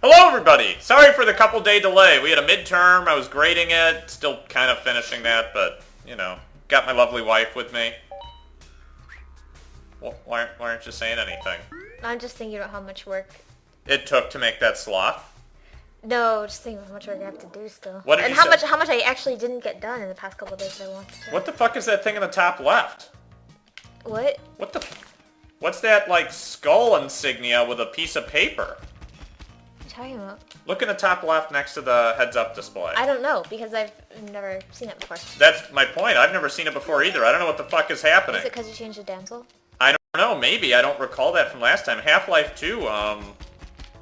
Hello everybody! Sorry for the couple day delay. We had a midterm, I was grading it, still kind of finishing that, but, you know, got my lovely wife with me. Well, why aren't you saying anything? I'm just thinking about how much work It took to make that sloth? No, just thinking about how much work I have to do still. What did and you how say? much I actually didn't get done in the past couple of days that I wanted to. What the fuck is that thing in the top left? What? What's that, like, skull insignia with a piece of paper? What are you talking about? Look in the top left next to the heads-up display. I don't know, because I've never seen it before. That's my point. I've never seen it before either. I don't know what the fuck is happening. Is it because you changed the damsel? I don't know. Maybe. I don't recall that from last time. Half-Life 2,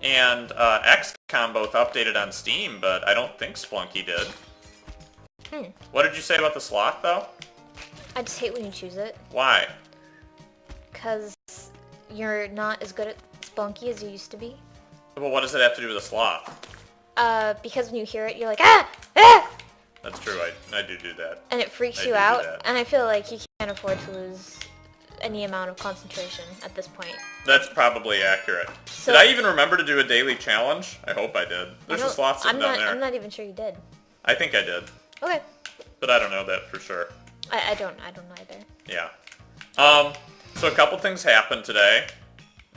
and XCOM both updated on Steam, but I don't think Spelunky did. What did you say about the sloth, though? I just hate when you choose it. Why? Because you're not as good at Spelunky as you used to be. Well, what does it have to do with the sloth? Because when you hear it, you're like, ah! Ah! That's true. I do that. And it freaks I you do out, that. and I feel like you can't afford to lose any amount of concentration at this point. That's probably accurate. So, did I even remember to do a daily challenge? I hope I did. There's a sloth sitting down there. I'm not even sure you did. I think I did. Okay. But I don't know that for sure. I don't either. Yeah. So a couple things happened today.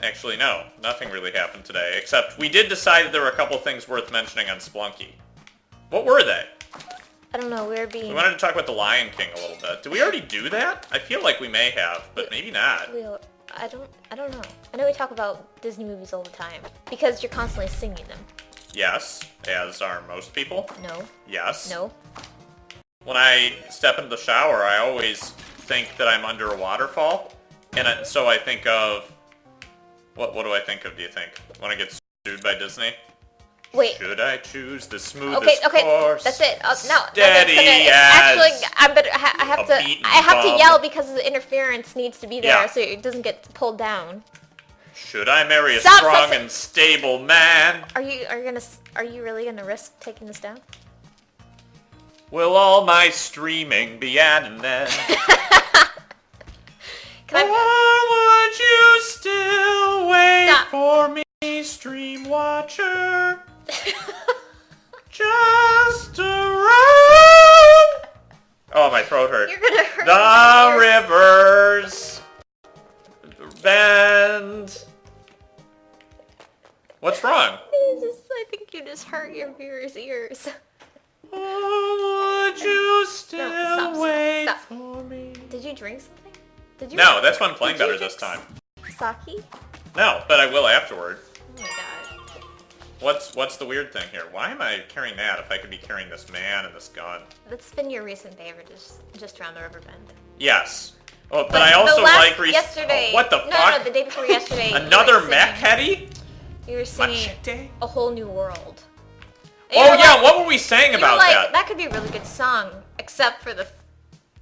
Actually, no. Nothing really happened today, except we did decide that there were a couple things worth mentioning on Spelunky. What were they? I don't know, We wanted to talk about the Lion King a little bit. Did we already do that? I feel like we may have, but maybe not. I don't know. I know we talk about Disney movies all the time, because you're constantly singing them. Yes, as are most people. No. Yes. No. When I step into the shower, I always think that I'm under a waterfall, and so I think of... What do I think of, do you think? When I get sued by Disney? Wait. Should I choose the smoothest Okay, course? that's it. No, Steady as actually, I have to yell because the interference needs to be there, Yeah. so it doesn't get pulled down. Should I marry a Stop, strong stop. and stable man? Are you really gonna risk taking this down? Will all my streaming be at an end? Can Or would you still wait Stop. for me, stream watcher? Just a run. Oh, my throat hurt. You're gonna hurt The your ears. rivers bend. What's wrong? I think you just hurt your viewers' ears. Or would you still stop, wait stop. for me? Did you drink something? Did you? No, that's why I'm playing Did you better this drink time. Sake? No, but I will afterward. Oh my god. What's the weird thing here? Why am I carrying that if I could be carrying this man and this gun? That's been your recent favorite, just around the river bend. Yes. Oh, but I also like yesterday. Oh, what the no, fuck? No, the day before yesterday. Another mech heady? You were singing Machete? A Whole New World. Oh yeah, what were we saying about like, that? That could be a really good song, except for the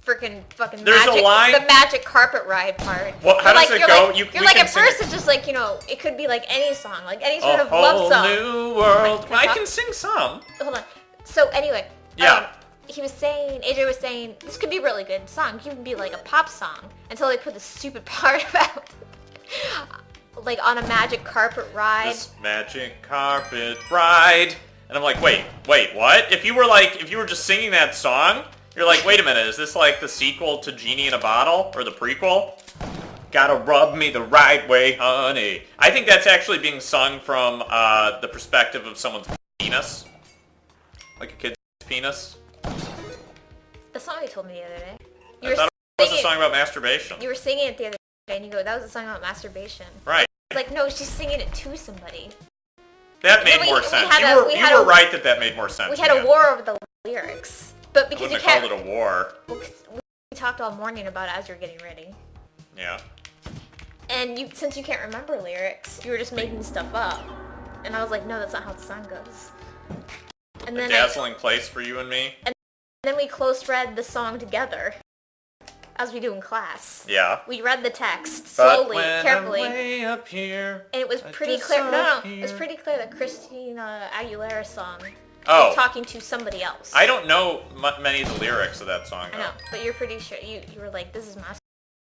fucking There's magic, a line- the magic carpet ride part. Well, how does it go? Like, We you're like can at sing first it. it's just like, you know, it could be like any song, like any sort A of love whole song. new world. Can I I talk? can sing some. Hold on. So anyway, Yeah. AJ was saying, this could be a really good song. It could be like a pop song. Until they put this stupid part about, like, on a magic carpet ride. This magic carpet ride. And I'm like, wait, what? If you were just singing that song, you're like, wait a minute, is this like the sequel to Genie in a Bottle? Or the prequel? Gotta rub me the right way, honey. I think that's actually being sung from the perspective of someone's penis. Like a kid's penis. That's not what you told me the other day. I thought it was a song about masturbation. You were singing it the other day, and you go, that was a song about masturbation. Right. It's like, no, she's singing it to somebody. That made more sense. You were right that made more sense. We had a war over the lyrics. But because you can't... called it a war. We talked all morning about it as you were getting ready. Yeah. And since you can't remember lyrics, you were just making stuff up. And I was like, no, that's not how the song goes. And A dazzling place for you and me. And then we close read the song together. As we do in class. Yeah. We read the text slowly, but when carefully. I'm way up here, and it was pretty clear. No, it was pretty clear that Christina Aguilera's song was talking to somebody else. I don't know many of the lyrics of that song. Though. I know, but you're pretty sure. You were like, this is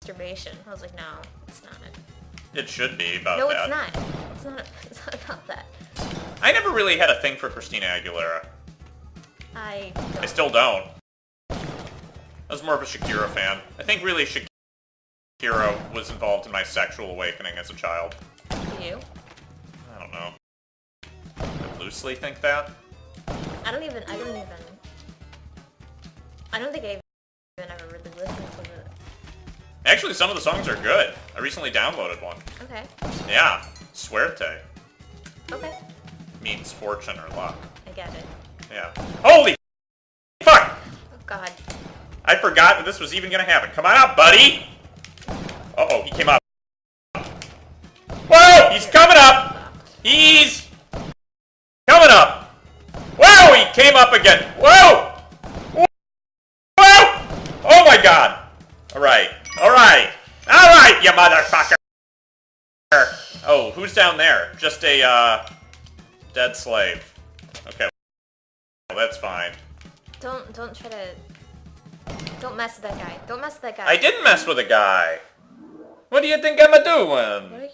masturbation. I was like, no, it's not. It should be about no, that. No, it's not. It's not about that. I never really had a thing for Christina Aguilera. I still don't. I was more of a Shakira fan. I think really Shakira was involved in my sexual awakening as a child. You? I don't know. I loosely think that. I don't think I even ever really listened to it. Actually, some of the songs are good. I recently downloaded one. Okay. Yeah. Suerte. Okay. Means fortune or luck. I get it. Yeah. Holy fuck! Oh god. I forgot that this was even gonna happen. Come on up, buddy! Uh-oh, he came up. Whoa! He's coming up! He's coming up! Whoa! He came up again! Whoa! Whoa! Oh my god! Alright. Alright! Alright, you motherfucker! Oh, who's down there? Just a, dead slave. Okay. Well, that's fine. Don't try to... Don't mess with that guy. Don't mess with that guy. I didn't mess with a guy! What do you think I'm doing?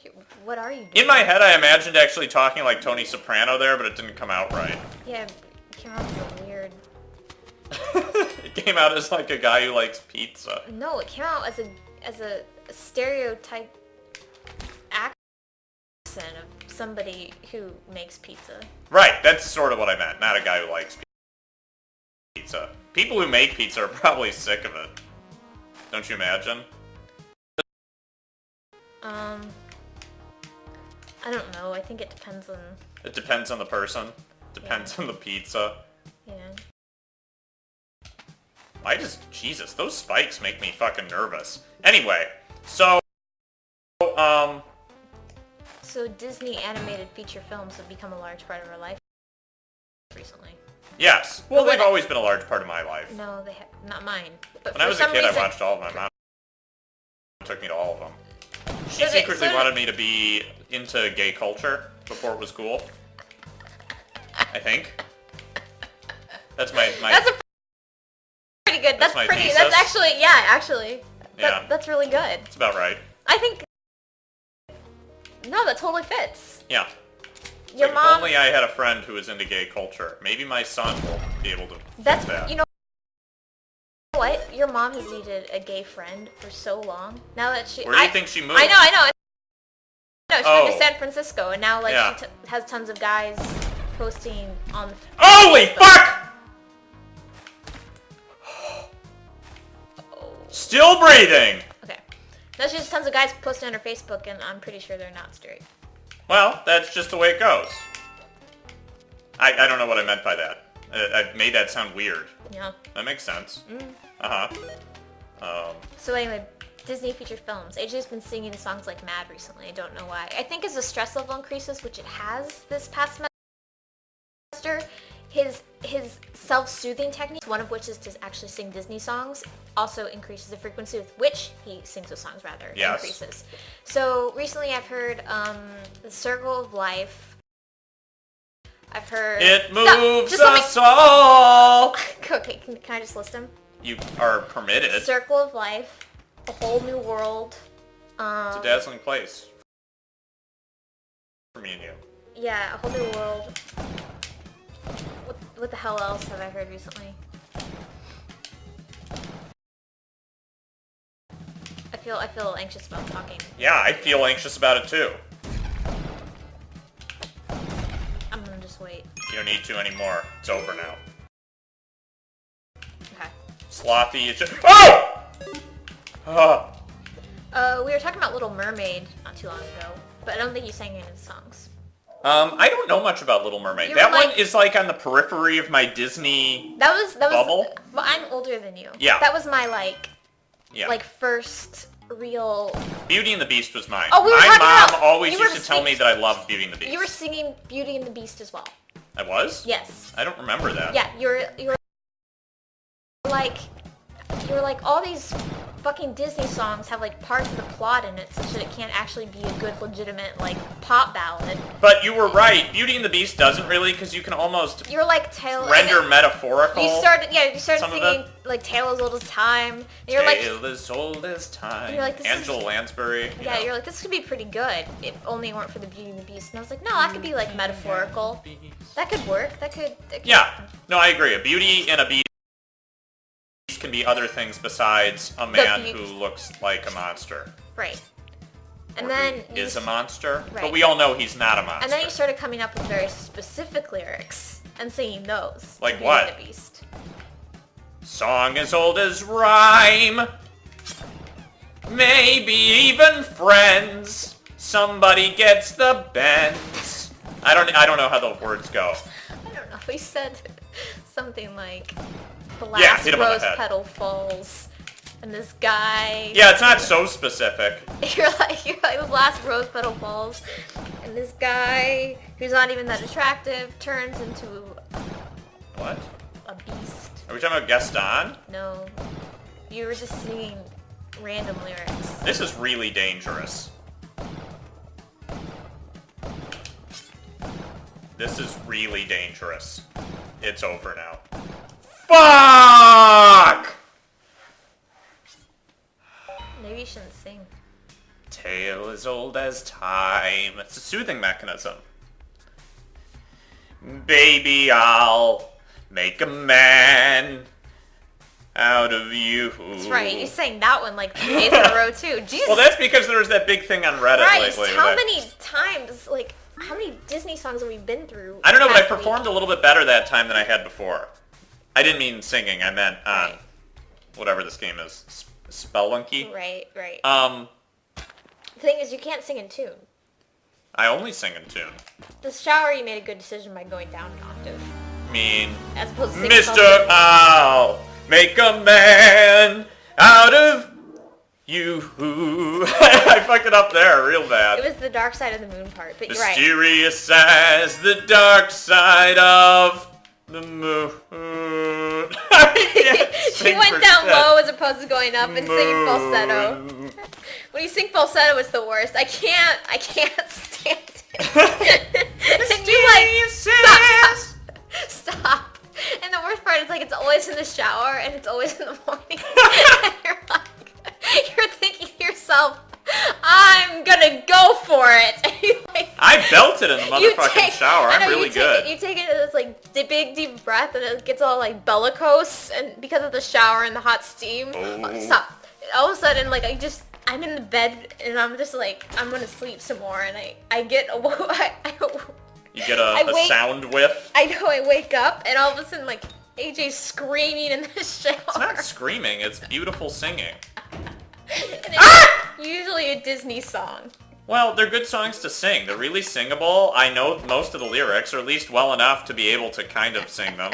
What are you doing? In my head, I imagined actually talking like Tony Soprano there, but it didn't come out right. Yeah, it came out so weird. It came out as like a guy who likes pizza. No, it came out as a stereotype accent of somebody who makes pizza. Right, that's sort of what I meant. Not a guy who likes pizza. People who make pizza are probably sick of it. Don't you imagine? I don't know. I think it depends on... It depends on the person. Depends on the pizza. Yeah. Jesus, those spikes make me fucking nervous. Anyway, so, So Disney animated feature films have become a large part of our life recently. Yes. Well, But they've always been a large part of my life. No, they not mine. But When I for was a some kid, reason, I watched all of them. My mom took me to all of them. She So did- secretly so did- wanted me to be into gay culture before it was cool. I think. That's my That's a pretty good. That's my pretty. thesis. That's actually, yeah, actually. Yeah. That's really good. It's about right. I think. No, that totally fits. Yeah. Your Like, mom. If only I had a friend who was into gay culture. Maybe my son will be able to That's fit that. you know what? Your mom has needed a gay friend for so long. Now that she. Where do you think she moved? I know. No, she moved Oh. to San Francisco, and now like Yeah. she has tons of guys posting on. Holy Facebook. fuck! Oh. Still breathing! Okay. Now she has tons of guys posting on her Facebook, and I'm pretty sure they're not straight. Well, that's just the way it goes. I don't know what I meant by that. I made that sound weird. Yeah. That makes sense. Mm. Uh-huh. So anyway, Disney feature films. AJ's been singing the songs like mad recently. I don't know why. I think as the stress level increases, which it has this past semester, his self-soothing technique, one of which is to actually sing Disney songs, also increases the frequency with which he sings those songs, rather. Yes. Increases. So recently I've heard The Circle of Life. I've heard... It Stop! moves Just let me- us all! Okay, can I just list them? You are permitted. Circle of Life, A Whole New World. It's a dazzling place. For me and you. Yeah, A Whole New World. What the hell else have I heard recently? I feel anxious about talking. Yeah, I feel anxious about it too. I'm gonna just wait. You don't need to anymore. It's over now. Okay. Slothy is just... Oh! We were talking about Little Mermaid not too long ago, but I don't think you sang any of the songs. I don't know much about Little Mermaid. You That were like- one is like on the periphery of my Disney... That was Bubble? Well, I'm older than you. Yeah. That was my Yeah. first real. Beauty and the Beast was mine. Oh, we were my talking mom about- always you used were to tell me that I loved Beauty and the Beast. You were singing Beauty and the Beast as well. I was? Yes. I don't remember that. Yeah, you were like all these fucking Disney songs have like parts of the plot in it such that it can't actually be a good, legitimate like pop ballad. But you were right. Beauty and the Beast doesn't really, because you can almost You're like Tale. render metaphorical. You started some of singing it. like Tale as Old as Time. And you're Tale as old as time. And you're like, this Angela Lansbury. yeah, you're like, this could be pretty good if only it weren't for the Beauty and the Beast. And I was like, no, that could be like metaphorical. That could work. That could. Yeah. No, I agree. A beauty and a beast can be other things besides a man who looks like a monster. Right. And Or then who is a monster. Right. But we all know he's not a monster. And then you started coming up with very specific lyrics and singing those. Like Beauty what? and the Beast. Song as old as rhyme. Maybe even friends. Somebody gets the bends. I don't know how the words go. I don't know. He said something like, the Yeah, last hit him on the rose head. petal falls, and this guy. Yeah, it's not so specific. You're like the last rose petal falls, and this guy who's not even that attractive turns into What? a beast. Are we talking about Gaston? No, you were just singing random lyrics. This is really dangerous. This is really dangerous. It's over now. Fuck! Maybe you shouldn't sing. Tale as old as time. It's a soothing mechanism. Baby, I'll make a man out of you. That's right. You sang that one like 3 days in a row too. Jesus Well, that's because there was that big thing on Reddit Christ! lately. How that- many times, like, how many Disney songs have we been through? I don't know, but I past week? performed a little bit better that time than I had before. I didn't mean singing. I meant Right. whatever this game is, Spelunky. Right, right. The The thing is, you can't sing in tune. I only sing in tune. The shower, you made a good decision by going down an octave, I mean, as opposed to singing Mr. something. I'll make a man out of you. I fucked it up there real bad. It was the dark side of the moon part, but you're right. Mysterious as the dark side of the moon. She went down low as opposed to going up and singing falsetto. When you sing falsetto, it's the worst. I can't stand it. And you like, stop. And the worst part is like it's always in the shower and it's always in the morning. And you're thinking to yourself, I'm gonna go for it. And you like, I belted in the motherfucking shower. I'm really good. You take it this like big deep breath and it gets all like bellicose and because of the shower and the hot steam. Oh. Stop. All of a sudden like I'm in the bed and I'm just like I'm gonna sleep some more and I get You get a sound whiff. I know I wake up and all of a sudden like AJ's screaming in the shower. It's not screaming, it's beautiful singing. And it's usually a Disney song. Well, they're good songs to sing. They're really singable. I know most of the lyrics, or at least well enough to be able to kind of sing them.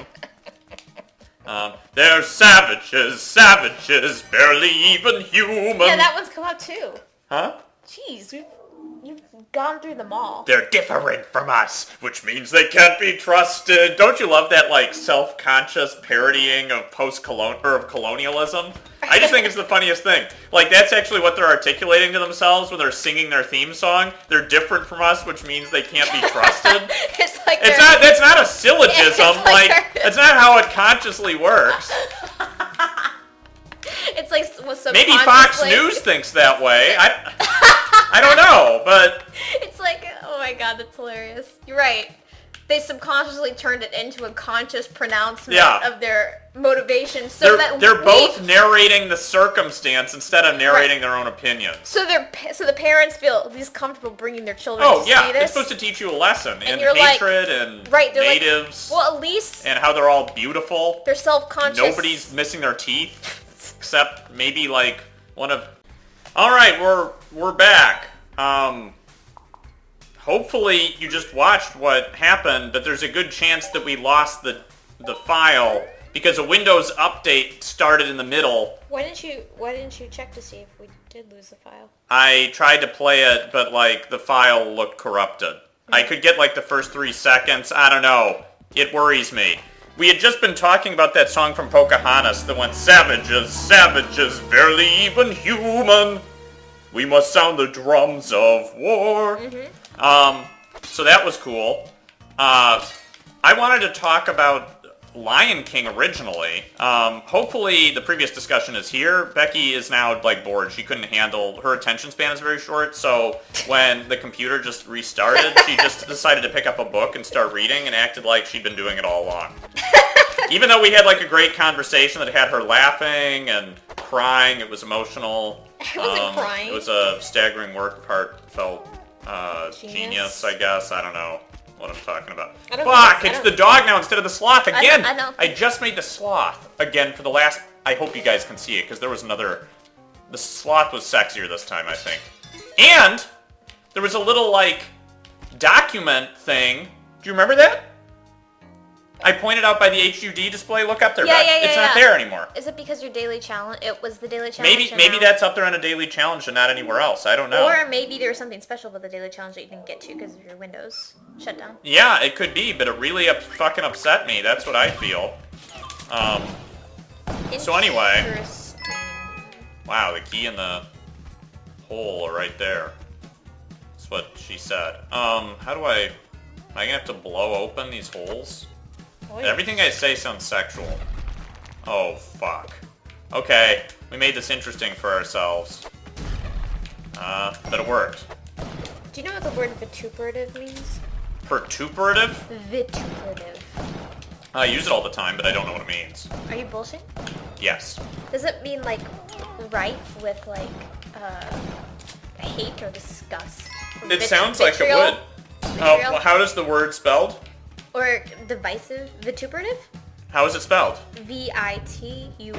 They're savages, savages, barely even human. Yeah, that one's come out too. Huh? Jeez, you've gone through them all. They're different from us, which means they can't be trusted. Don't you love that, like, self-conscious parodying of colonialism? I just think it's the funniest thing. Like, that's actually what they're articulating to themselves when they're singing their theme song. They're different from us, which means they can't be trusted. It's like That's not a syllogism. It's like that's not how it consciously works. It's like with Maybe Fox News thinks that way. I don't know, but It's like, oh my god, that's hilarious. You're right. They subconsciously turned it into a conscious pronouncement of their motivation, so they're both narrating the circumstance instead of narrating their own opinions. So the parents feel at least comfortable bringing their children to see this. It's supposed to teach you a lesson in you're hatred and natives. Well, at least and how they're all beautiful. They're self-conscious. Nobody's missing their teeth, except maybe like one of. All right, we're back. Hopefully you just watched what happened, but there's a good chance that we lost the file because a Windows update started in the middle. Why didn't you check to see if we did lose the file? I tried to play it, but like the file looked corrupted. I could get like the first 3 seconds. I don't know. It worries me. We had just been talking about that song from Pocahontas that went, "Savages, savages, barely even human. We must sound the drums of war." So that was cool. I wanted to talk about Lion King originally. Hopefully the previous discussion is here. Becky is now like bored. She couldn't handle, her attention span is very short, so when the computer just restarted, she just decided to pick up a book and start reading and acted like she'd been doing it all along. Even though we had like a great conversation that had her laughing and crying, it was emotional. I wasn't crying. It was a staggering work of heartfelt genius, I guess. I don't know what I'm talking about. Fuck! It's the dog now instead of the sloth again! I know. I just made the sloth again for the last... I hope you guys can see it, because there was another... The sloth was sexier this time, I think. And there was a little, like, document thing. Do you remember that? I pointed out by the HUD display. Look up there, Beth. It's not there anymore. Is it because your daily challenge? It was the daily challenge. Maybe that's up there on a daily challenge and not anywhere else. I don't know. Or maybe there was something special about the daily challenge that you didn't get to because of your Windows shutdown. Yeah, it could be, but it really fucking upset me. That's what I feel. So anyway. Interesting. Wow, the key and the hole are right there. That's what she said. How do I... Am I gonna have to blow open these holes? Everything I say sounds sexual. Oh, fuck. Okay, we made this interesting for ourselves. But it worked. Do you know what the word vituperative means? Pertuperative? Vituperative. I use it all the time, but I don't know what it means. Are you bullshit? Yes. Does it mean, like, rife with, like, hate or disgust? Or It sounds like it would. Oh, well, how does the word spelled? Or divisive? Vituperative? How is it spelled? Vituperattive.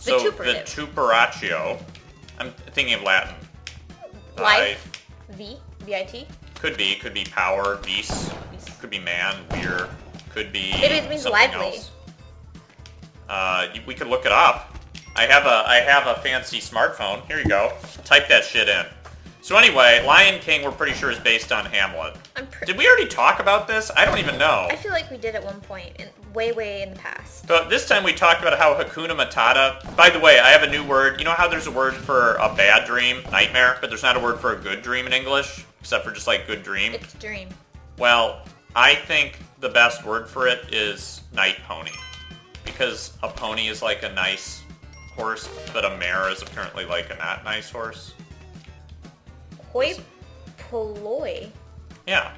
So, Vituperative. vituperatio. I'm thinking of Latin. Life. V-I-T. Could be power, vis. Could be man, weir. Could be Maybe it means something lively. else. We could look it up. I have a fancy smartphone. Here you go. Type that shit in. So anyway, Lion King we're pretty sure is based on Hamlet. Did we already talk about this? I don't even know. I feel like we did at one point, way in the past. But this time we talked about how Hakuna Matata... By the way, I have a new word. You know how there's a word for a bad dream, nightmare, but there's not a word for a good dream in English? Except for just like good dream? It's dream. Well, I think the best word for it is night pony. Because a pony is like a nice horse, but a mare is apparently like a not nice horse. Hoi polloi. Yeah.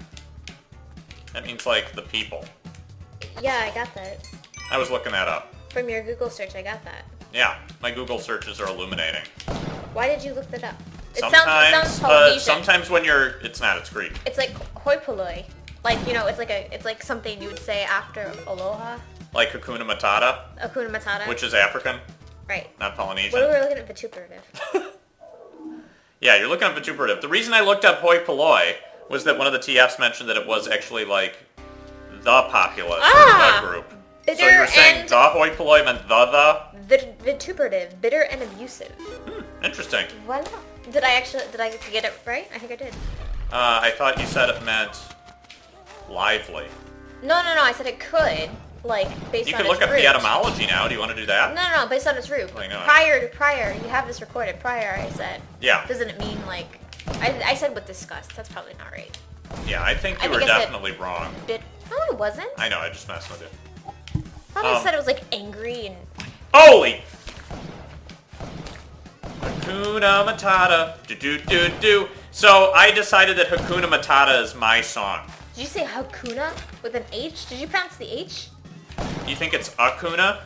That means like the people. Yeah, I got that. I was looking that up. From your Google search, I got that. Yeah, my Google searches are illuminating. Why did you look that up? It Sometimes, sounds Polynesian. sometimes when it's not, it's Greek. It's like hoi polloi. Like, you know, it's like something you would say after aloha. Like Hakuna Matata. Hakuna Matata. Which is African. Right. Not Polynesian. What are we looking at vituperative? Yeah, you're looking up vituperative. The reason I looked up hoi polloi was that one of the TFs mentioned that it was actually like the populace, the group. Bitter So you were saying the hoi polloi meant the? Vituperative, bitter and abusive. Interesting. Voila. Did I get it right? I think I did. I thought you said it meant lively. No, I said it could, like, based on its root. You could look up the etymology now. Do you want to do that? No, based on its root. I know. Prior, you have this recorded. Prior, I said. Yeah. Doesn't it mean, like... I said with disgust. That's probably not right. Yeah, I think you were definitely wrong. No, I wasn't. I know, I just messed with you. I thought I said it was, like, angry and... Holy! Hakuna Matata. Do. So, I decided that Hakuna Matata is my song. Did you say Hakuna with an H? Did you pronounce the H? You think it's Akuna?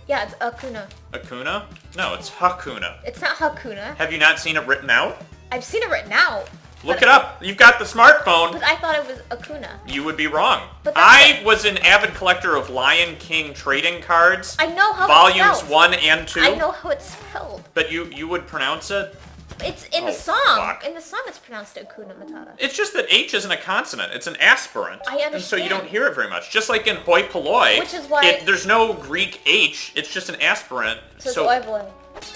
Yeah, it's Akuna. Akuna? No, it's Hakuna. It's not Hakuna. Have you not seen it written out? I've seen it written out. Look it up. You've got the smartphone. But I thought it was Akuna. You would be wrong. But I was an avid collector of Lion King trading cards. I know how Volumes it's spelled. 1 and 2. I know how it's spelled. But you would pronounce it? It's in the song. Fuck. In the song it's pronounced Hakuna Matata. It's just that H isn't a consonant. It's an aspirant. I understand. And so you don't hear it very much. Just like in hoi polloi. Which is why... there's no Greek H. It's just an aspirant. So it's boy.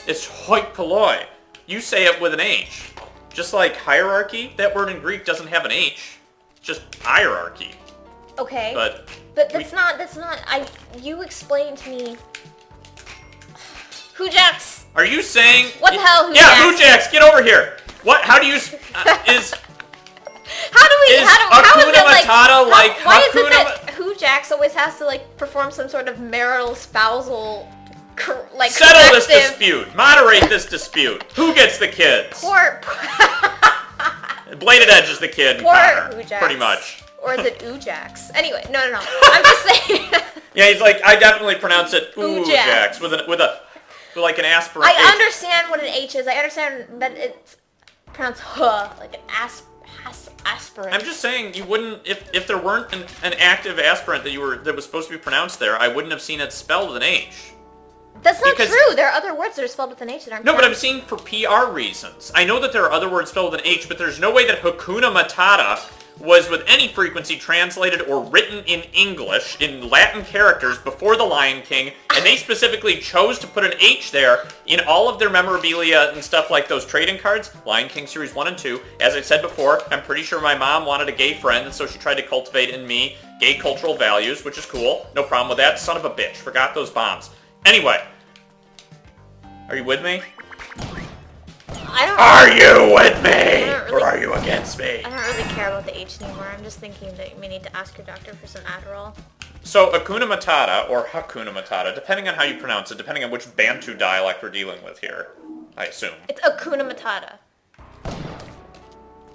It's hoi polloi. You say it with an H. Just like hierarchy, that word in Greek doesn't have an H. just hierarchy. Okay. But that's not, you explained to me. Hoojax! Are you saying... What the hell, Hoojax? Yeah, Hoojax, get over here! What, how do you, is... How is Hakuna it like... Matata like why is it Hakuna that Hoojax always has to, like, perform some sort of marital, spousal, like, Settle this dispute. Moderate this dispute. Who gets the kids? Poor... Bladed Edge is the kid in Poor Connor, Hoojax. pretty much. Or is it Oojax? Anyway, no. I'm just saying. Yeah, he's like, I definitely pronounce it Oojax. Oojax with like an aspirant H. I understand what an H is. I understand that it's pronounced huh, like an aspirant. I'm just saying, you wouldn't, if there weren't an active aspirant that was supposed to be pronounced there, I wouldn't have seen it spelled with an H. That's not true. There are other words that are spelled with an H that aren't. No, but I'm saying for PR reasons. I know that there are other words spelled with an H, but there's no way that Hakuna Matata was with any frequency translated or written in English in Latin characters before The Lion King, and they specifically chose to put an H there in all of their memorabilia and stuff like those trading cards, Lion King Series 1 and 2. As I said before, I'm pretty sure my mom wanted a gay friend, and so she tried to cultivate in me gay cultural values, which is cool. No problem with that. Son of a bitch. Forgot those bombs. Anyway. Are you with me? Are you with me? Or are you against me? I don't really care about the H anymore. I'm just thinking that you may need to ask your doctor for some Adderall. So, Hakuna Matata, or Hakuna Matata, depending on how you pronounce it, depending on which Bantu dialect we're dealing with here, I assume. It's Hakuna Matata.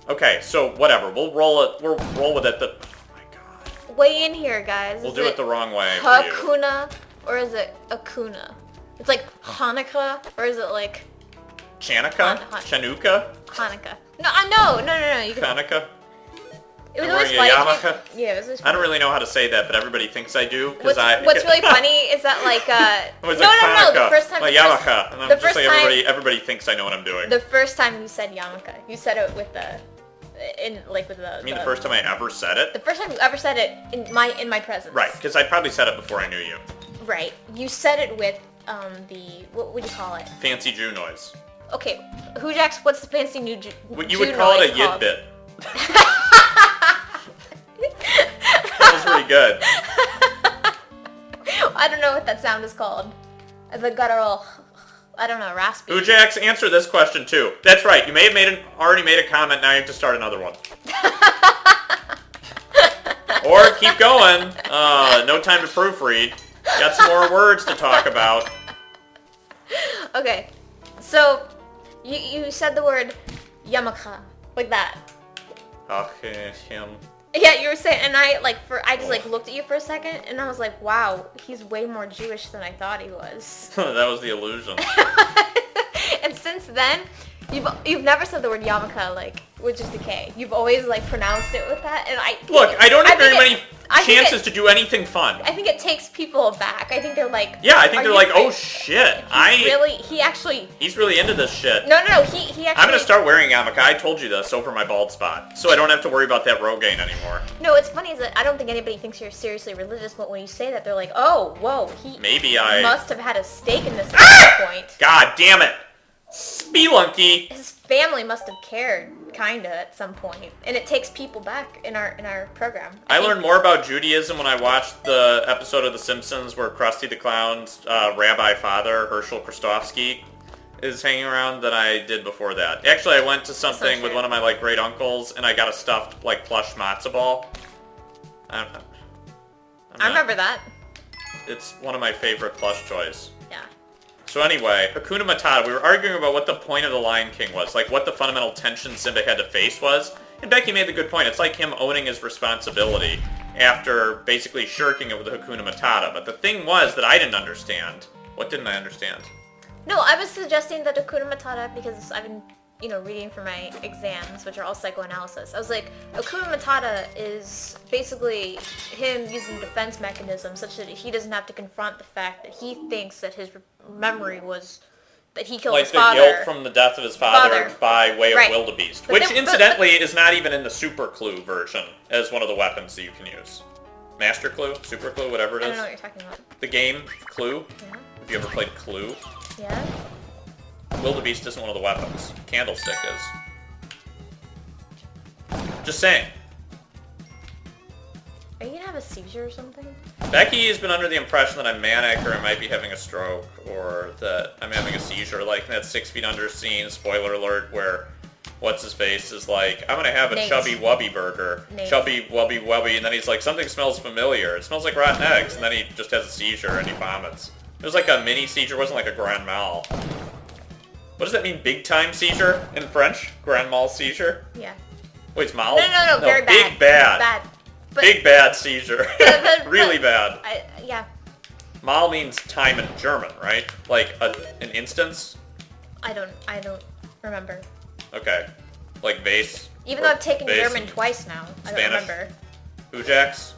Okay, so whatever. We'll roll it. We'll roll with it. Oh my god. Weigh in here, guys. We'll do it the wrong way for you. Hakuna, or is it Akuna? It's like Hanukkah, or is it like... Chanukah? Chanuka? Hanukkah. No. You can... Hanukkah? It was always funny. Yeah, it was always funny. I don't really know how to say that, but everybody thinks I do. What's really funny is that like... No, the first time... Yamaka. And I'm just like everybody thinks I know what I'm doing. The first time you said Yamaka, you said it with the... You mean the first time I ever said it? The first time you ever said it in my presence. Right, because I probably said it before I knew you. Right. You said it with what would you call it? Fancy Jew noise. Okay, Hoojax, what's the fancy new Jew You would call it a yid bit. That was pretty good. I don't know what that sound is called. The guttural, I don't know, raspy. Hoojax, answer this question too. That's right, you may have already made a comment, now you have to start another one. Or keep going. No time to proofread. Got some more words to talk about. Okay, so you said the word Yamaka, like that. Okay, him. Yeah, you were saying, and I just looked at you for a second, and I was like, wow, he's way more Jewish than I thought he was. That was the illusion. And since then, you've never said the word yarmulke like with just a K. You've always like pronounced it with that, and I don't have very many chances to do anything fun. I think it takes people aback. I think they're like, yeah, I think they're like, oh shit, he's really into this shit. No, he actually. I'm gonna start wearing yarmulke. I told you this over my bald spot, so I don't have to worry about that Rogaine anymore. No, what's funny is that I don't think anybody thinks you're seriously religious, but when you say that, they're like, oh, whoa, he must have had a stake in this at some point. God damn it. Spelunky! His family must have cared, kinda, at some point. And it takes people back in our program. I learned more about Judaism when I watched the episode of The Simpsons where Krusty the Clown's rabbi father, Herschel Kristofsky, is hanging around than I did before that. Actually, I went to something with one of my like great uncles and I got a stuffed like plush matzo ball. I remember that. It's one of my favorite plush toys. Yeah. So anyway, Hakuna Matata, we were arguing about what the point of the Lion King was, like what the fundamental tension Simba had to face was, and Becky made the good point. It's like him owning his responsibility after basically shirking it with the Hakuna Matata. But the thing was that I didn't understand. What didn't I understand? No, I was suggesting that Hakuna Matata, because I've been, reading for my exams, which are all psychoanalysis. I was like, Hakuna Matata is basically him using defense mechanisms such that he doesn't have to confront the fact that he thinks that his memory was that he killed his father. Like the guilt from the death of his father by way of wildebeest. Which, incidentally, is not even in the Super Clue version as one of the weapons that you can use. Master Clue? Super Clue? Whatever it is. I don't know what you're talking about. The game, Clue? Yeah. Have you ever played Clue? Yeah. Wildebeest isn't one of the weapons. Candlestick is. Just saying. a seizure or something? Becky has been under the impression that I'm manic or I might be having a stroke or that I'm having a seizure, like in that 6 Feet Under scene, spoiler alert, where what's-his-face is like, I'm gonna have a Nate. chubby wubby burger. Nate. Chubby wubby wubby, and then he's like, something smells familiar. It smells like rotten eggs, and then he just has a seizure and he vomits. It was like a mini seizure, it wasn't like a grand mal. What does that mean, big time seizure in French? Grand mal seizure? Yeah. Wait, it's mal? No, very bad. Big bad. Bad. But, Big bad seizure. Really bad. Yeah. Mal means time in German, right? Like an instance? I don't remember. Okay. Like vase? Even though I've taken vase German and twice now. I don't Spanish? remember. Ujax?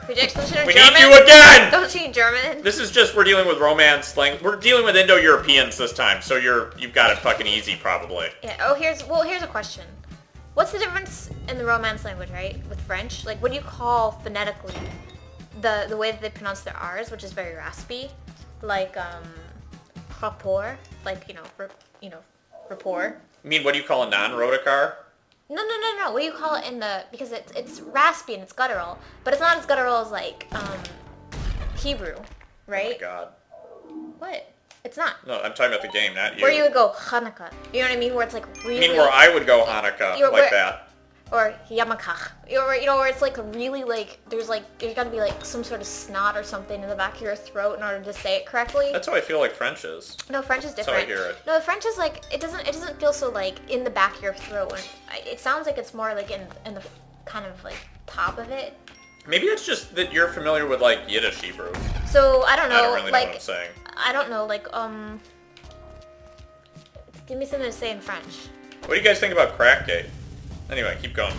Rejects don't you know We German? need you again! Don't you know German? This is just, we're dealing with romance language. We're dealing with Indo-Europeans this time, so you've got it fucking easy, probably. Yeah. Oh, here's a question. What's the difference in the Romance language, right, with French? Like, what do you call phonetically the way that they pronounce their R's, which is very raspy, like rapport, like rapport. I mean, what do you call a non-rota car? No. What do you call it in the? Because it's raspy and it's guttural, but it's not as guttural as like Hebrew, right? Oh my god. What? It's not. No, I'm talking about the game, not you. Where you would go Hanukkah. You know what I mean? Where it's like really. I mean, where I would go Hanukkah, like that. Or Yamakach. Where it's like really like there's gotta be like some sort of snot or something in the back of your throat in order to say it correctly. That's how I feel like French is. No, French is different. That's how I hear it. No, French is like it doesn't feel so like in the back of your throat. It sounds like it's more like in the kind of like top of it. Maybe it's just that you're familiar with like Yiddish Hebrew. So I don't know. I don't really know like, what I'm saying. I don't know. Like give me something to say in French. What do you guys think about Crackgate? Anyway, keep going.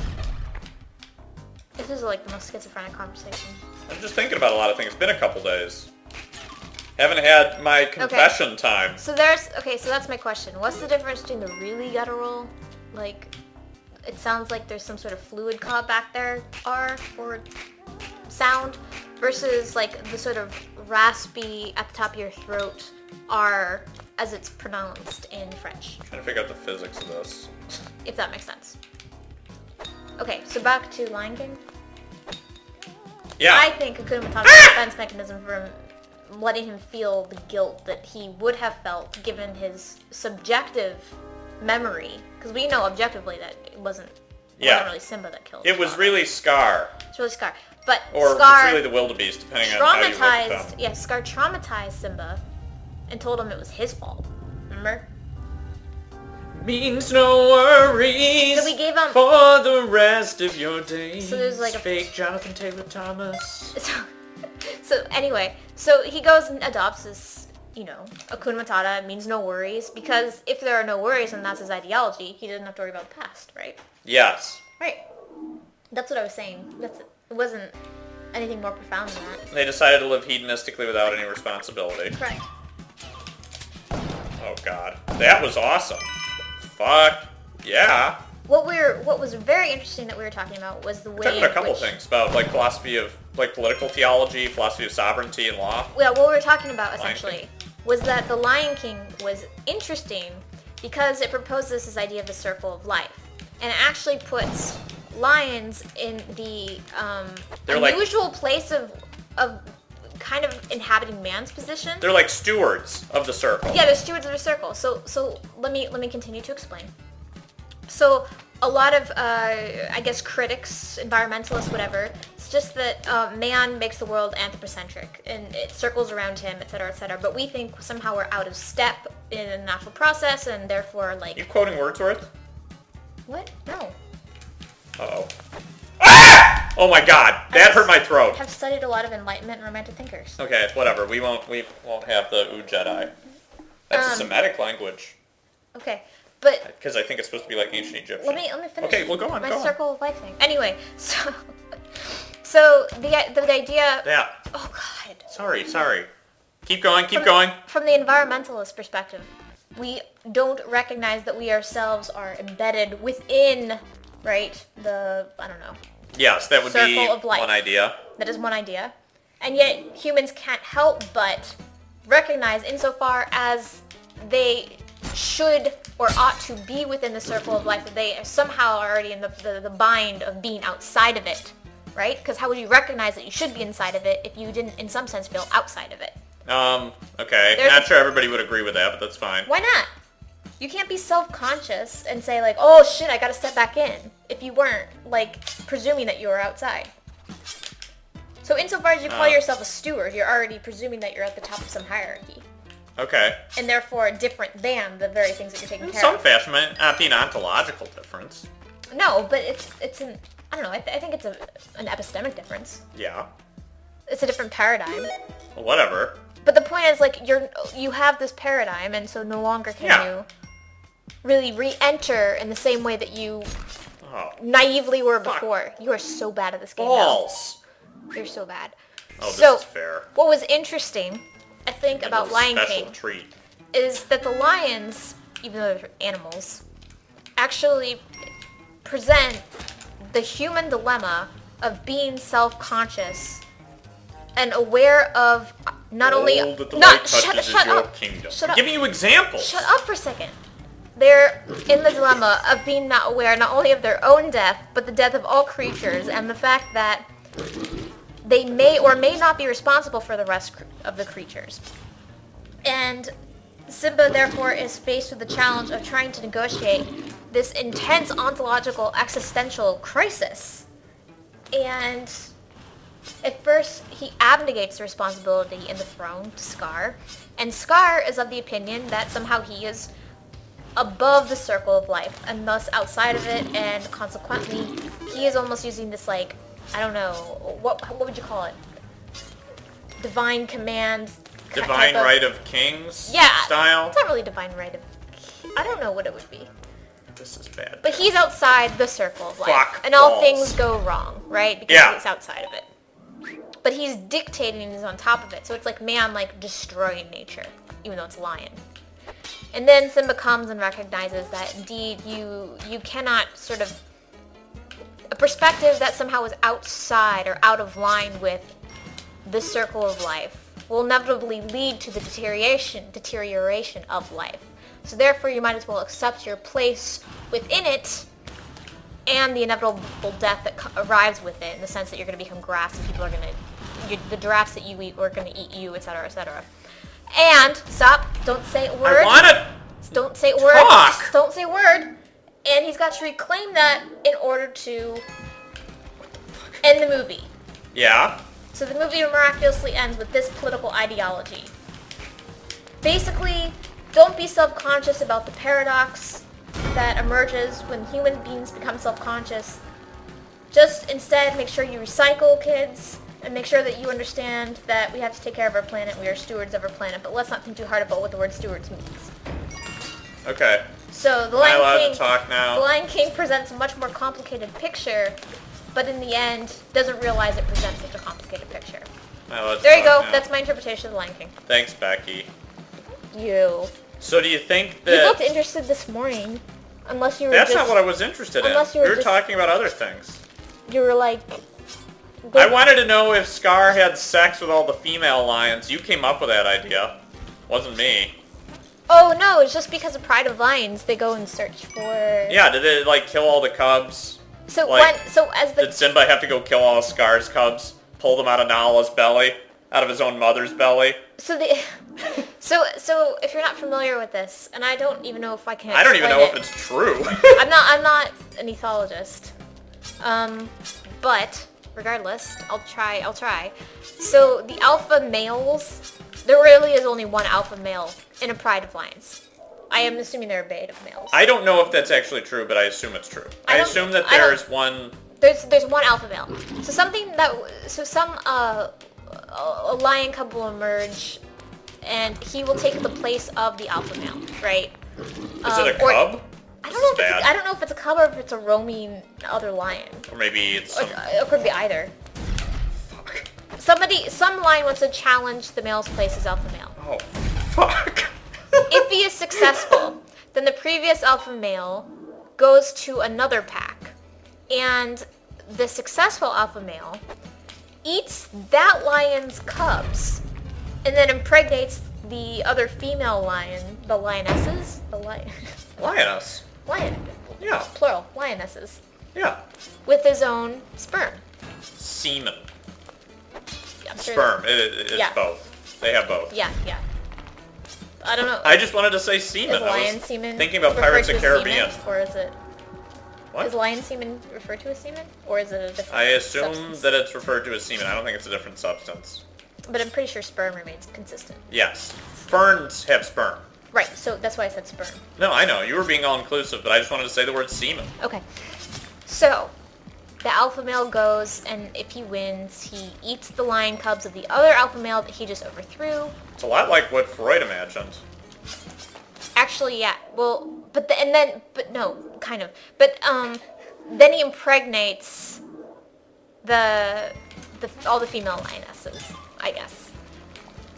This is like the most schizophrenic conversation. I'm just thinking about a lot of things. It's been a couple days. Haven't had my confession time. So that's my question. What's the difference between the really guttural, like, it sounds like there's some sort of fluid caught back there, R, or sound, versus like the sort of raspy at the top of your throat R as it's pronounced in French? I'm trying to figure out the physics of this. If that makes sense. Okay, so back to Lion King. Yeah. I think Hakuna Matata's a defense mechanism for letting him feel the guilt that he would have felt given his subjective memory. Because we know objectively that it wasn't really Simba that killed him. It was really Scar. It's really Scar. But Or Scar it's really the wildebeest, depending on how you look at them. Yeah, Scar traumatized Simba and told him it was his fault. Remember? Means no worries So we gave him... for the rest of your days. So there's like a... Fake Jonathan Taylor Thomas. So anyway, so he goes and adopts this, Hakuna Matata, means no worries, because if there are no worries and that's his ideology, he doesn't have to worry about the past, right? Yes. Right. That's what I was saying. It wasn't anything more profound than that. They decided to live hedonistically without any responsibility. Right. Oh god. That was awesome. Fuck. Yeah. What was very interesting that we were talking about was the way We're talking about a couple things about like philosophy of like political theology, philosophy of sovereignty and law. Yeah, what we were talking about essentially was that the Lion King was interesting because it proposes this idea of the circle of life, and it actually puts lions in the unusual place of kind of inhabiting man's position. They're like stewards of the circle. Yeah, they're stewards of the circle. So let me continue to explain. So a lot of I guess critics, environmentalists, whatever, it's just that man makes the world anthropocentric and it circles around him, etc., etc. But we think somehow we're out of step in a natural process and therefore like. You quoting Wordsworth? What? No. Uh-oh. Ah! Oh my god, that hurt my throat. I have studied a lot of Enlightenment and Romantic thinkers. Okay, whatever. We won't have the Ooh Jedi. That's a Semitic language. Okay, but because I think it's supposed to be like ancient Egyptian. let me finish. Okay, well go on. My go circle on. of life thing. Anyway, so the idea. Yeah. Oh god. Sorry. Keep going. From the environmentalist perspective, we don't recognize that we ourselves are embedded within, right, I don't know. Yes, that would be circle of life. one idea. That is one idea. And yet humans can't help but recognize insofar as they should or ought to be within the circle of life, that they somehow are already in the bind of being outside of it. right? Because how would you recognize that you should be inside of it if you didn't, in some sense, feel outside of it? Okay. Not sure everybody would agree with that, but that's fine. Why not? You can't be self-conscious and say, like, oh shit, I gotta step back in, if you weren't, like, presuming that you were outside. So insofar as you call yourself a steward, you're already presuming that you're at the top of some hierarchy. Okay. And therefore different than the very things that you're taking care of. In some fashion, might not be an ontological difference. No, but it's an, I don't know, I think it's an epistemic difference. Yeah. It's a different paradigm. Well, whatever. But the point is, like, you have this paradigm, and so no longer can you really re-enter in the same way that you naively were before. You are so bad at this game Balls. now. You're so bad. Oh, so, this is fair. What was interesting, I think, about Lion King treat. is that the lions, even though they're animals, actually present the human dilemma of being self-conscious and aware of not only... All that the light touches is your kingdom. Shut up. I'm giving you examples. Shut up for a second. They're in the dilemma of being not aware not only of their own death, but the death of all creatures, and the fact that they may or may not be responsible for the rest of the creatures. And Simba, therefore, is faced with the challenge of trying to negotiate this intense ontological existential crisis. And at first, he abnegates the responsibility in the throne to Scar, and Scar is of the opinion that somehow he is above the circle of life, and thus outside of it, and consequently, he is almost using this, like, I don't know, what would you call it? Divine command? Divine right of kings style? It's not really divine right of... I don't know what it would be. This is bad. But he's outside the circle of life. Fuck and all balls. things go wrong, right? Because he's outside of it. But he's dictating and he's on top of it. So it's like man, like, destroying nature, even though it's a lion. And then Simba comes and recognizes that indeed you cannot sort of... A perspective that somehow is outside or out of line with the circle of life will inevitably lead to the deterioration of life. So therefore you might as well accept your place within it and the inevitable death that arrives with it, in the sense that you're going to become grass and people are going to... The giraffes that you eat are going to eat you, etc., etc. And, stop, don't say a word. I want to Don't say a word. Just don't say a word. And he's got to reclaim that in order to end the movie. Yeah. So the movie miraculously ends with this political ideology. Basically, don't be self-conscious about the paradox that emerges when human beings become self-conscious. Just instead make sure you recycle, kids, and make sure that you understand that we have to take care of our planet. We are stewards of our planet, but let's not think too hard about what the word stewards means. Okay. So the Am I allowed Lion King, to talk now? The Lion King presents a much more complicated picture, but in the end doesn't realize it presents such a complicated picture. Am I allowed to There you talk go. now? That's my interpretation of the Lion King. Thanks, Becky. You. So do you think that... You looked interested this morning, unless you were That's just... not what I was interested in. Unless you We were were just- talking about other things. You were like... I wanted to know if Scar had sex with all the female lions. You came up with that idea. Wasn't me. Oh no, it's just because of Pride of Lions, they go and search for... Yeah, did it, like, kill all the cubs? So like, as the... Did Simba have to go kill all of Scar's cubs? Pull them out of Nala's belly? Out of his own mother's belly? So the... So if you're not familiar with this, and I don't even know if I can I don't even know explain if it's true. I'm not an ethologist. But regardless, I'll try. So the alpha males, there really is only one alpha male in a pride of lions. I am assuming there are beta males. I don't know if that's actually true, but I assume it's true. I assume that there's one... There's one alpha male. So a lion cub will emerge, and he will take the place of the alpha male, right? Is it a cub? I don't know if it's a cub or if it's a roaming other lion. Or maybe it's some... It could be either. Fuck. Some lion wants to challenge the male's place as alpha male. Oh, fuck. If he is successful, then the previous alpha male goes to another pack, and the successful alpha male eats that lion's cubs, and then impregnates the other female lion, the lionesses? Lioness. Lion. Yeah. Plural. Lionesses. Yeah. With his own sperm. semen. I'm sure Sperm. It's Yeah. both. They have both. Yeah. I don't know. I just wanted to say semen. Is I lion was semen thinking about referred Pirates to of as Caribbean. semen, or is it? What? Is lion semen referred to as semen, or is it a different? I assume substance? that it's referred to as semen. I don't think it's a different substance. But I'm pretty sure sperm remains consistent. Yes. Ferns have sperm. Right. So that's why I said sperm. No, I know. You were being all-inclusive, but I just wanted to say the word semen. Okay. So, the alpha male goes, and if he wins, he eats the lion cubs of the other alpha male that he just overthrew. It's a lot like what Freud imagined. Actually, yeah. Well, but no, kind of. But then he impregnates all the female lionesses, I guess.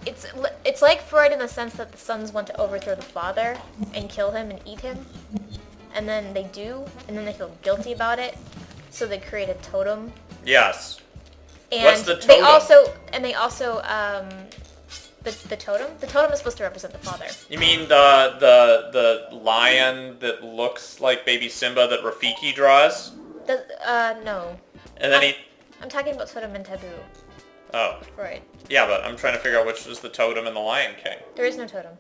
It's like Freud in the sense that the sons want to overthrow the father and kill him and eat him, and then they do, and then they feel guilty about it, so they create a totem. Yes. And What's the totem? They also the totem. The totem is supposed to represent the father. You mean the lion that looks like baby Simba that Rafiki draws? No. And then I'm talking about totem and taboo. Oh. Freud. Yeah, but I'm trying to figure out which is the totem in the Lion King. There is no totem.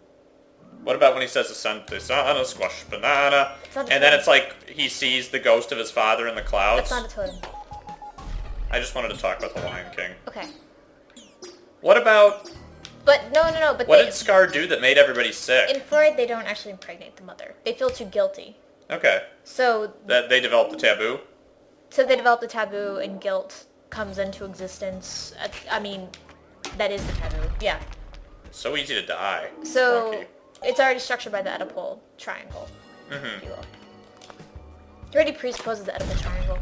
What about when he says Asante Sana, squash banana, It's not a and then totem. it's like he sees the ghost of his father in the clouds? That's not a totem. I just wanted to talk about the Lion King. Okay. What about... But no. But What did Scar do that made everybody sick? in Freud, they don't actually impregnate the mother. They feel too guilty. Okay. So That they developed the taboo? they develop the taboo, and guilt comes into existence. I mean, that is the taboo. Yeah. So easy to die. So Monkey. it's already structured by the Oedipal triangle, if you will. It already presupposes the Oedipal triangle.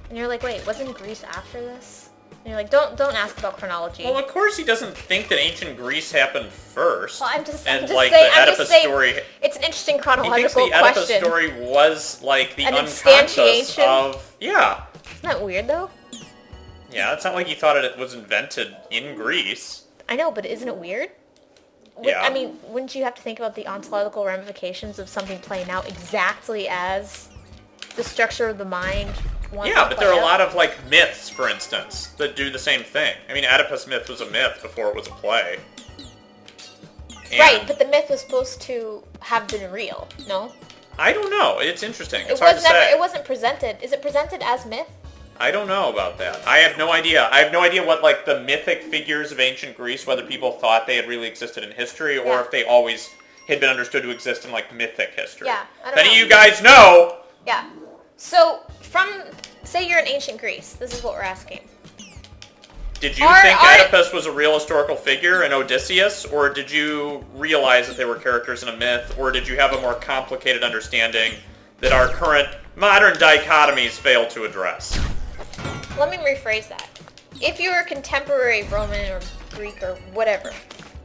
And you're like, wait, wasn't Greece after this? And you're like, don't ask about chronology. Well, of course he doesn't think that ancient Greece happened first. Well, I'm just and saying, like the Oedipus story. It's an interesting He thinks chronological the Oedipus question. story was like the An unconscious instantiation? of... Yeah. Isn't that weird, though? Yeah, it's not like he thought it was invented in Greece. I know, but isn't it weird? Yeah. I mean, wouldn't you have to think about the ontological ramifications of something playing out exactly as the structure of the mind wants Yeah, to but play there are a out? lot of like myths, for instance, that do the same thing. I mean, Oedipus myth was a myth before it was a play. And Right, but the myth was supposed to have been real, no? I don't know. It's interesting. It's It hard was to say. It wasn't presented. Is it presented as myth? I don't know about that. I have no idea. I have no idea what like the mythic figures of ancient Greece, whether people thought they had really existed in history or Yeah. if they always had been understood to exist in like mythic history. Yeah, I If don't any of know. you guys know, Yeah. So, say you're in ancient Greece. This is what we're asking. did you Are- think are- Oedipus was a real historical figure and Odysseus, or did you realize that they were characters in a myth, or did you have a more complicated understanding that our current modern dichotomies fail to address? Let me rephrase that. If you were contemporary Roman or Greek or whatever,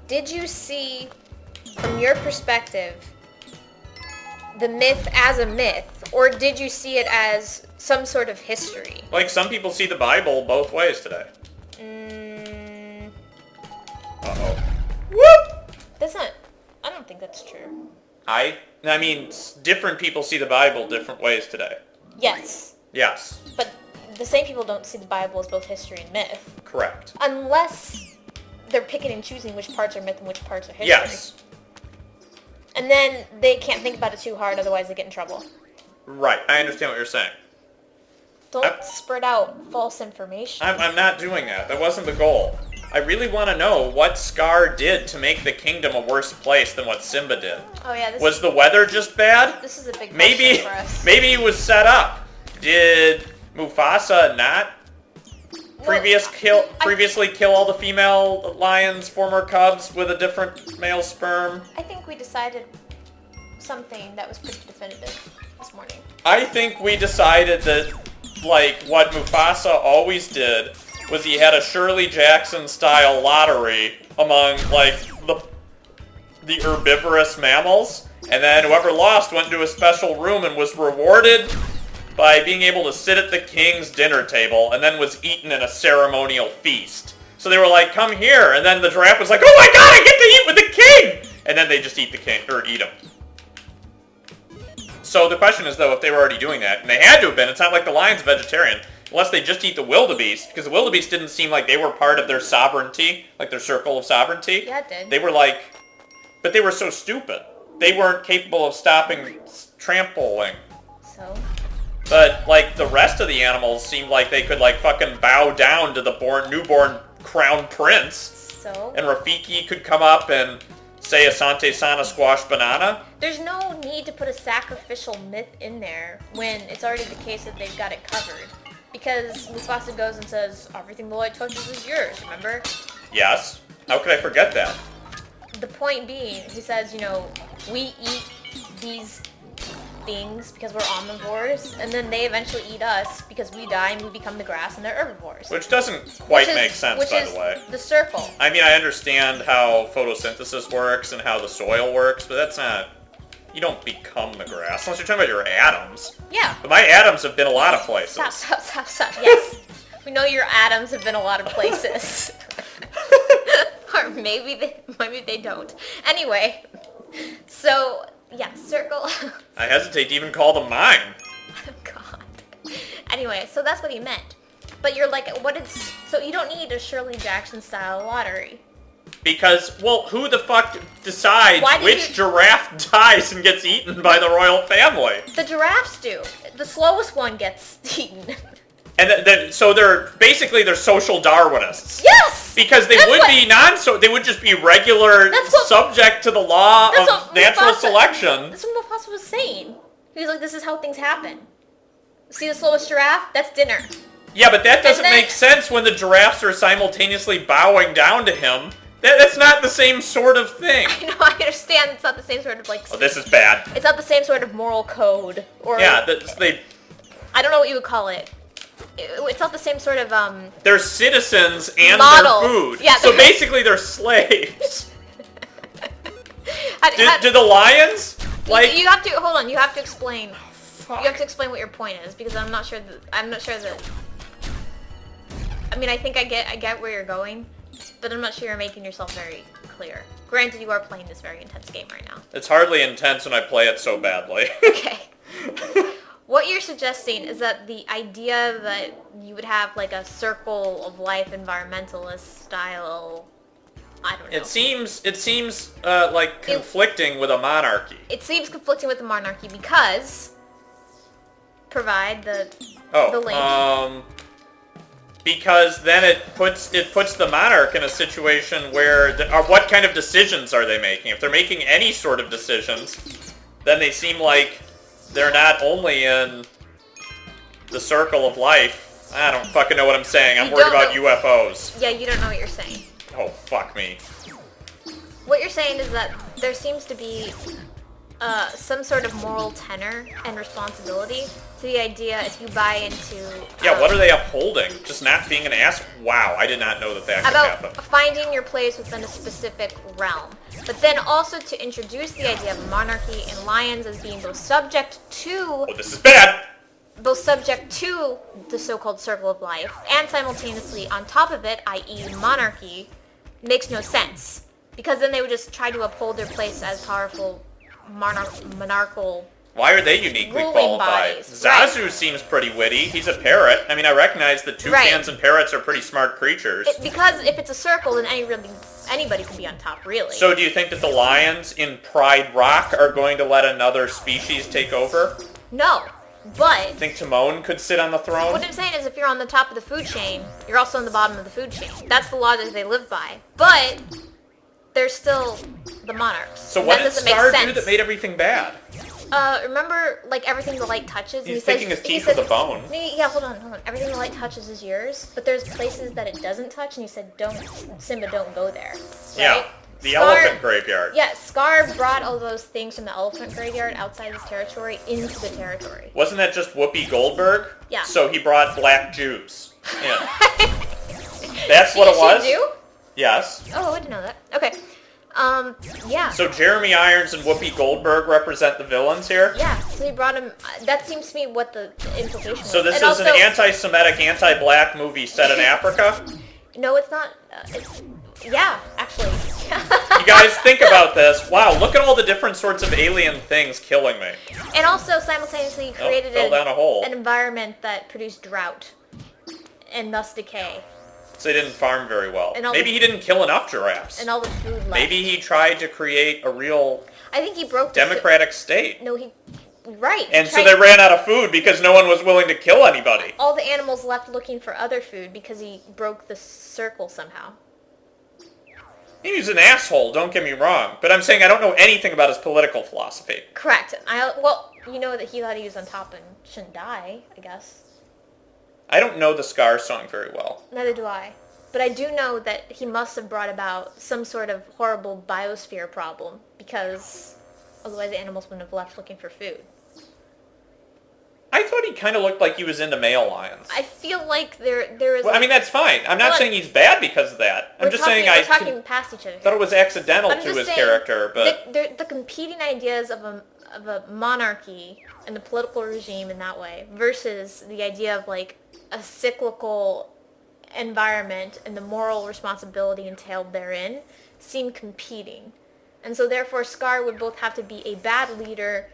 did you see, from your perspective, the myth as a myth, or did you see it as some sort of history? Like some people see the Bible both ways today. Uh-oh. Whoop! That's not... I don't think that's true. I mean, different people see the Bible different ways today. Yes, Yes, but the same people don't see the Bible as both history and myth. correct. Unless they're picking and choosing which parts are myth and which parts are history. Yes, And then they can't think about it too hard, otherwise they get in trouble. right. I understand what you're saying. Don't spurt out false information. I'm not doing that. That wasn't the goal. I really want to know what Scar did to make the kingdom a worse place than what Simba did. Oh yeah, this Was the weather just bad? is a big Maybe, question for us. maybe he was set up. Did Mufasa not previously kill all the female lions, former cubs, with a different male sperm? I think we decided something that was pretty definitive this morning. I think we decided that, like, what Mufasa always did was he had a Shirley Jackson-style lottery among, like, the herbivorous mammals, and then whoever lost went to a special room and was rewarded by being able to sit at the king's dinner table, and then was eaten in a ceremonial feast. So they were like, come here, and then the giraffe was like, oh my god, I get to eat with the king! And then they just eat the king, or eat him. So the question is, though, if they were already doing that, and they had to have been, it's not like the lion's vegetarian, Unless they just eat the wildebeest, because the wildebeest didn't seem like they were part of their sovereignty, like their circle of sovereignty. Yeah, it did. They were like... But they were so stupid. They weren't capable of stopping trampling. So? But, like, the rest of the animals seemed like they could, like, fucking bow down to the newborn crown prince. So? And Rafiki could come up and say Asante Sana squash banana. There's no need to put a sacrificial myth in there when it's already the case that they've got it covered. Because Mufasa goes and says, everything the light touches is yours, remember? Yes. How could I forget that? The point being, he says, you know, we eat these things because we're omnivores, and then they eventually eat us because we die and we become the grass and they're herbivores. Which doesn't quite make sense, by the way. The circle. I mean, I understand how photosynthesis works and how the soil works, but that's not... You don't become the grass, unless you're talking about your atoms. Yeah. But my atoms have been a lot of places. Stop. Yes. We know your atoms have been a lot of places. Or maybe they don't. Anyway, so, yeah, circle. I hesitate to even call them mine. Oh, God. Anyway, so that's what he meant. But you're like, so you don't need a Shirley Jackson-style lottery. Because, well, who the fuck decides which giraffe dies and gets eaten by the royal family? The giraffes do. The slowest one gets eaten. And so they're social Darwinists. Yes! Because they they would just be regular subject to the law of natural selection. That's what Mufasa was saying. He was like, this is how things happen. See the slowest giraffe? That's dinner. Yeah, but that doesn't make sense when the giraffes are simultaneously bowing down to him. That's not the same sort of thing. I know, I understand it's not the same sort of, like... Oh, this is bad. It's not the same sort of moral code, or... Yeah, I don't know what you would call it. It's not the same sort of, They're citizens and model. They're food. Yeah, so basically they're slaves. Do the lions? Like... You have to... Hold on, you have to explain... Fuck. You have to explain what your point is, because I'm not sure that... I mean, I think I get where you're going, but I'm not sure you're making yourself very clear. Granted, you are playing this very intense game right now. It's hardly intense when I play it so badly. Okay. What you're suggesting is that the idea that you would have, like, a circle of life environmentalist style... I don't know. It seems like conflicting with a monarchy. It seems conflicting with the monarchy because... Provide the link. Because then it puts the monarch in a situation where what kind of decisions are they making? If they're making any sort of decisions, then they seem like they're not only in the circle of life. I don't fucking know what I'm saying. I'm worried about UFOs. Yeah, you don't know what you're saying. Oh, fuck me. What you're saying is that there seems to be some sort of moral tenor and responsibility to the idea if you buy into... Yeah, what are they upholding? Just not being an ass? Wow, I did not know that could happen. About finding your place within a specific realm. But then also to introduce the idea of monarchy and lions as being both subject to... Oh, this is bad! Both subject to the so-called circle of life, and simultaneously on top of it, i.e. monarchy, makes no sense. Because then they would just try to uphold their place as powerful monarchical... Why are they uniquely qualified? Zazu seems pretty witty. He's a parrot. I mean, I recognize that toucans and parrots are pretty smart creatures. Because if it's a circle, then anybody can be on top, really. So do you think that the lions in Pride Rock are going to let another species take over? No, but... Think Timon could sit on the throne? What I'm saying is if you're on the top of the food chain, you're also on the bottom of the food chain. That's the law that they live by. But they're still the monarchs. So what did Scar do that made everything bad? Remember, like, everything the light touches? He's taking his teeth with a bone. Yeah, hold on. Everything the light touches is yours, but there's places that it doesn't touch, and you said, Simba, don't go there. Right? Yeah, the elephant graveyard. Yeah, Scar brought all those things from the elephant graveyard outside his territory into the territory. Wasn't that just Whoopi Goldberg? Yeah. So he brought black Jews in. That's what it was? She do? Yes. Oh, I didn't know that. Okay. Yeah. So Jeremy Irons and Whoopi Goldberg represent the villains here? Yeah, so he brought him... that seems to be what the implication was. So this is an anti-Semitic, anti-black movie set in Africa? No, it's not. Yeah, actually. You guys think about this. Wow, look at all the different sorts of alien things killing me. And also simultaneously created fell down a hole. An environment that produced drought. and thus decay. So he didn't farm very well. And Maybe he didn't kill enough giraffes. And all the food left. Maybe he tried to create a real I think he broke democratic state. No, right. And so they ran out of food because no one was willing to kill anybody. All the animals left looking for other food because he broke the circle somehow. He was an asshole, don't get me wrong. But I'm saying I don't know anything about his political philosophy. Correct. Well, you know that he thought he was on top and shouldn't die, I guess. I don't know the Scar song very well. Neither do I. But I do know that he must have brought about some sort of horrible biosphere problem because otherwise the animals wouldn't have left looking for food. I thought he kind of looked like he was into male lions. I feel like there is... Well, I mean, that's fine. I'm not saying he's bad because of that. I'm just saying we're talking past each other. Thought it was accidental to his character, but... The competing ideas of a monarchy and the political regime in that way versus the idea of, like, a cyclical environment and the moral responsibility entailed therein seem competing. And so therefore Scar would both have to be a bad leader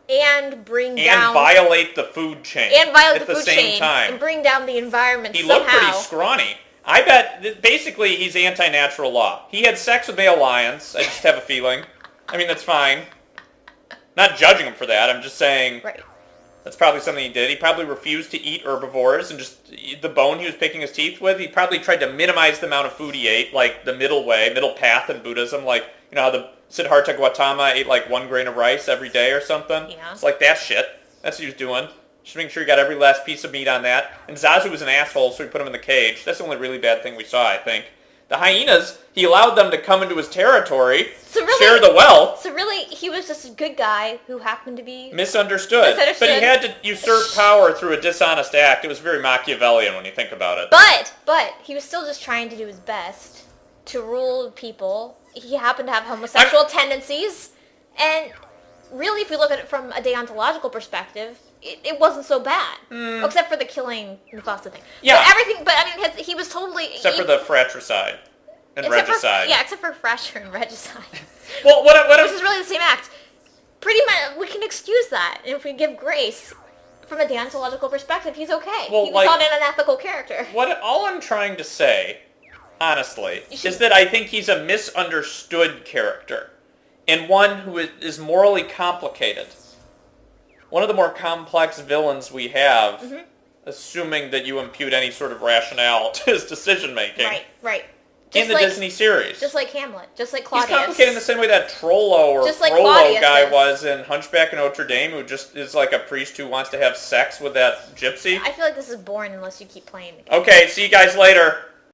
and violate the food chain at the same time. And bring down the environment he somehow. Looked pretty scrawny. I bet, basically, he's anti-natural law. He had sex with male lions, I just have a feeling. I mean, that's fine. Not judging him for that, I'm just saying... Right. That's probably something he did. He probably refused to eat herbivores and just the bone he was picking his teeth with. He probably tried to minimize the amount of food he ate, like the middle path in Buddhism. Like, you know how the Siddhartha Gautama ate like 1 grain of rice every day or something? Yeah. It's like that shit. That's what he was doing. Just making sure he got every last piece of meat on that. And Zazu was an asshole, so he put him in the cage. That's the only really bad thing we saw, I think. The hyenas, he allowed them to come into his territory, share the wealth. So really, he was just a good guy who happened to be... Misunderstood. But he had to usurp power through a dishonest act. It was very Machiavellian when you think about it. But he was still just trying to do his best to rule people. He happened to have homosexual tendencies. And really, if we look at it from a deontological perspective, it wasn't so bad. Except for the killing Mufasa thing. Yeah. But I mean, he was totally... Except for the fratricide and regicide. Except for fracture and regicide. Well, which is really the same act. Pretty much, we can excuse that. And if we give grace, from a deontological perspective, he's okay. Well, he was not an unethical character. All I'm trying to say, honestly, is that I think he's a misunderstood character. And one who is morally complicated. One of the more complex villains we have, assuming that you impute any sort of rationale to his decision-making. Right. In the Disney series. Just like Hamlet. Just like Claudius. He's complicated in the same way that Trollo or Frollo guy was in Hunchback of Notre Dame, who just is like a priest who wants to have sex with that gypsy. I feel like this is boring unless you keep playing the game. Okay, see you guys later.